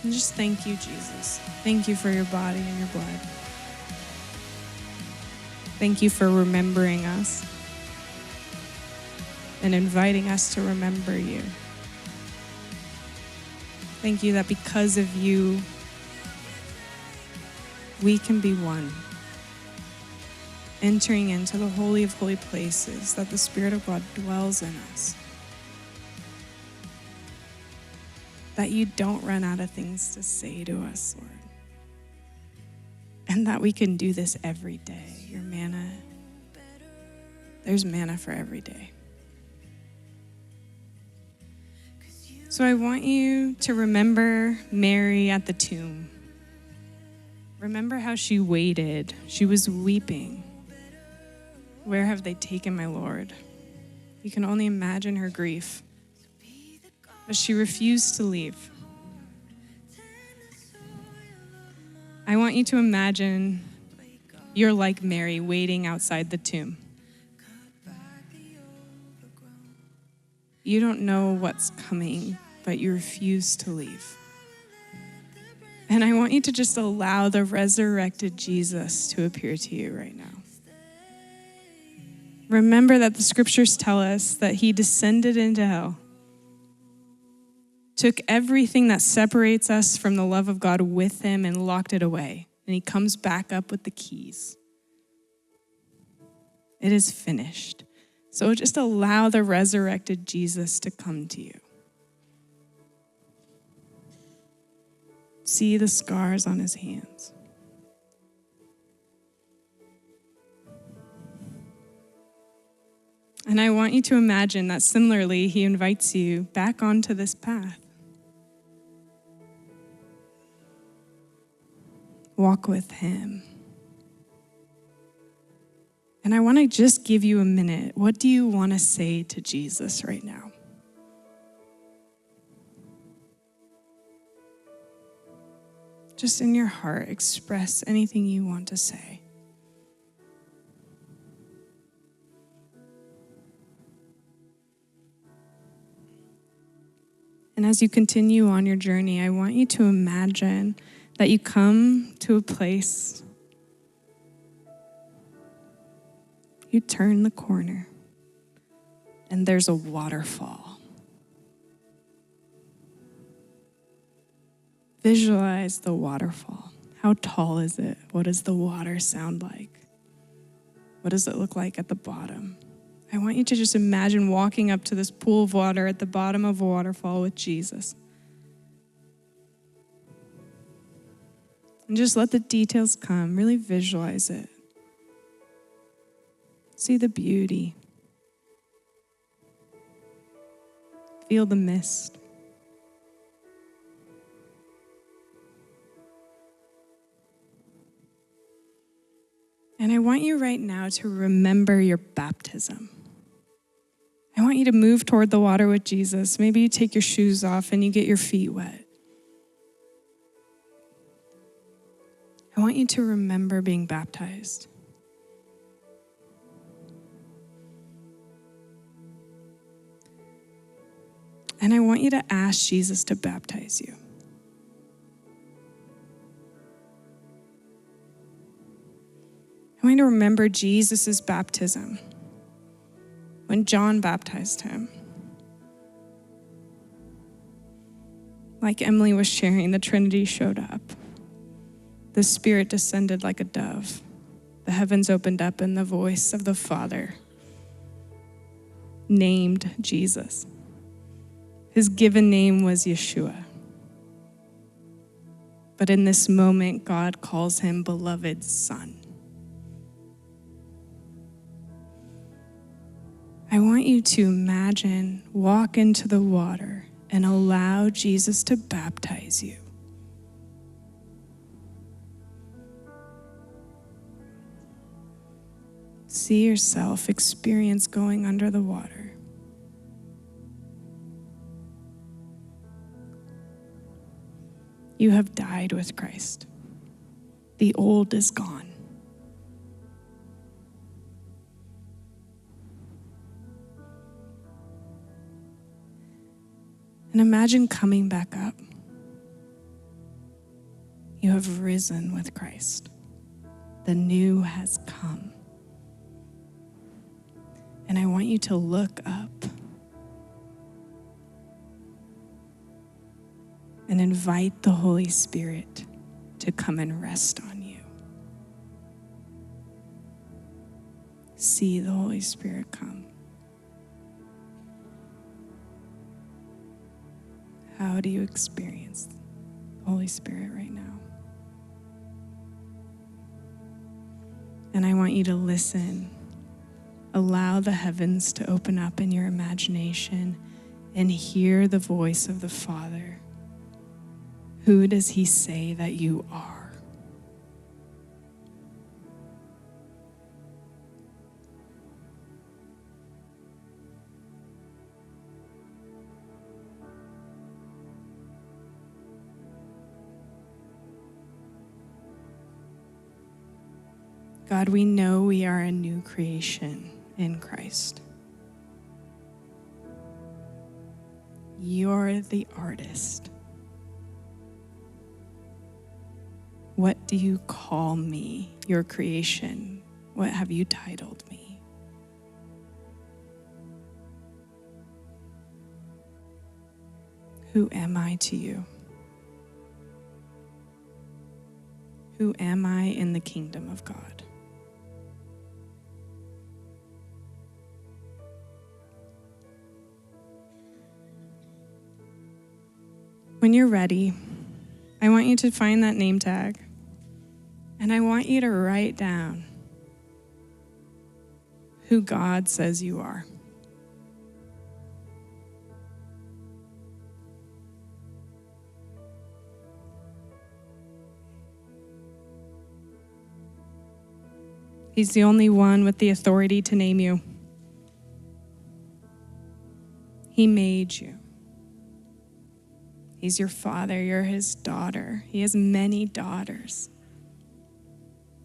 And just thank you, Jesus. Thank you for your body and your blood. Thank you for remembering us and inviting us to remember you. Thank you that because of you, we can be one, entering into the Holy of Holy Places, that the Spirit of God dwells in us. That you don't run out of things to say to us, Lord. And that we can do this every day. Your manna, there's manna for every day. So I want you to remember Mary at the tomb. Remember how she waited. She was weeping. Where have they taken my Lord? You can only imagine her grief. But she refused to leave. I want you to imagine you're like Mary waiting outside the tomb. You don't know what's coming, but you refuse to leave. And I want you to just allow the resurrected Jesus to appear to you right now. Remember that the scriptures tell us that he descended into hell, took everything that separates us from the love of God with him and locked it away. And he comes back up with the keys. It is finished. So just allow the resurrected Jesus to come to you. See the scars on his hands. And I want you to imagine that similarly, he invites you back onto this path. Walk with him. And I want to just give you a minute. What do you want to say to Jesus right now? Just in your heart, express anything you want to say. And as you continue on your journey, I want you to imagine that you come to a place, you turn the corner, and there's a waterfall. Visualize the waterfall. How tall is it? What does the water sound like? What does it look like at the bottom? I want you to just imagine walking up to this pool of water at the bottom of a waterfall with Jesus. And just let the details come. Really visualize it. See the beauty. Feel the mist. And I want you right now to remember your baptism. I want you to move toward the water with Jesus. Maybe you take your shoes off and you get your feet wet. I want you to remember being baptized. And I want you to ask Jesus to baptize you. I want you to remember Jesus' baptism when John baptized him. Like Emily was sharing, the Trinity showed up. The Spirit descended like a dove. The heavens opened up and the voice of the Father named Jesus. His given name was Yeshua. But in this moment, God calls him beloved Son. I want you to imagine, walk into the water and allow Jesus to baptize you. See yourself experience going under the water. You have died with Christ. The old is gone. And imagine coming back up. You have risen with Christ. The new has come. And I want you to look up and invite the Holy Spirit to come and rest on you. See the Holy Spirit come. How do you experience the Holy Spirit right now? And I want you to listen. Allow the heavens to open up in your imagination and hear the voice of the Father. Who does he say that you are? God, we know we are a new creation in Christ. You're the artist. What do you call me, your creation? What have you titled me? Who am I to you? Who am I in the kingdom of God? When you're ready, I want you to find that name tag. And I want you to write down who God says you are. He's the only one with the authority to name you. He made you. He's your father. You're his daughter. He has many daughters.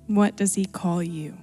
What does he call you?